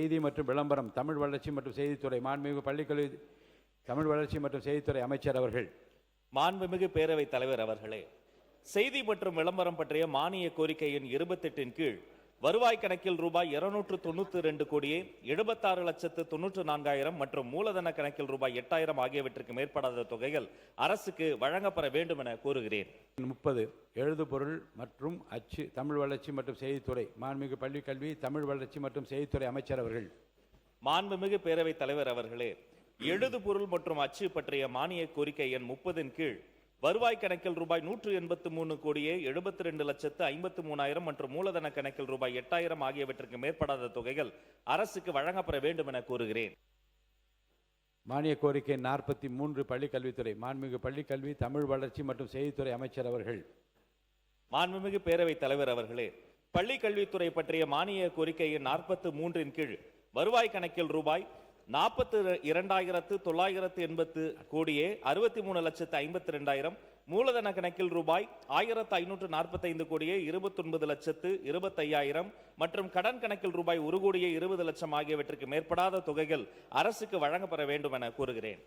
செய்தி மற்றும் விளம்பரம், தமிழ் வளர்ச்சி மற்றும் செய்தித்துறை மாண்புமிகு பள்ளிக்கல்வி தமிழ் வளர்ச்சி மற்றும் செய்தித்துறை அமைச்சர் அவர்கள். மாண்புமிகு பேரவைத் தலைவர் அவர்களே, செய்தி மற்றும் விளம்பரம் பற்றிய மானிய கோரிக்கை எண் 28 கீழ் வருவாய் கணக்கில் ரூபாய் 292 கோடியே 76,94,000 மற்றும் மூலதன கணக்கில் ரூபாய் 8,000 ஆகியவற்றுக்கு மேற்படாத தொகைகள் அரசுக்கு வழங்கப்பட வேண்டும் என கோருகிறேன். 30 எழுதுபொருள் மற்றும் அச்சு, தமிழ் வளர்ச்சி மற்றும் செய்தித்துறை மாண்புமிகு பள்ளிக்கல்வி தமிழ் வளர்ச்சி மற்றும் செய்தித்துறை அமைச்சர் அவர்கள். மாண்புமிகு பேரவைத் தலைவர் அவர்களே, எழுதுபொருள் மற்றும் அச்சு பற்றிய மானிய கோரிக்கை எண் 30 கீழ் வருவாய் கணக்கில் ரூபாய் 183 கோடியே 72,53,000 மற்றும் மூலதன கணக்கில் ரூபாய் 8,000 ஆகியவற்றுக்கு மேற்படாத தொகைகள் அரசுக்கு வழங்கப்பட வேண்டும் என கூறுகிறேன். மானிய கோரிக்கை 43 பள்ளிக்கல்வித்துறை மாண்புமிகு பள்ளிக்கல்வி தமிழ் வளர்ச்சி மற்றும் செய்தித்துறை அமைச்சர் அவர்கள். மாண்புமிகு பேரவைத் தலைவர் அவர்களே, பள்ளி கல்வித்துறை பற்றிய மானிய கோரிக்கை எண் 43 கீழ் வருவாய் கணக்கில் ரூபாய் 42,980 கோடியே 63,52,000 மூலதன கணக்கில் ரூபாய் 1,545 கோடியே 29,25,000 மற்றும் கடன் கணக்கில் ரூபாய் 1 கோடியே 20 லட்சம் ஆகியவற்றுக்கு மேற்படாத தொகைகள் அரசுக்கு வழங்கப்பட வேண்டும் என கூறுகிறேன்.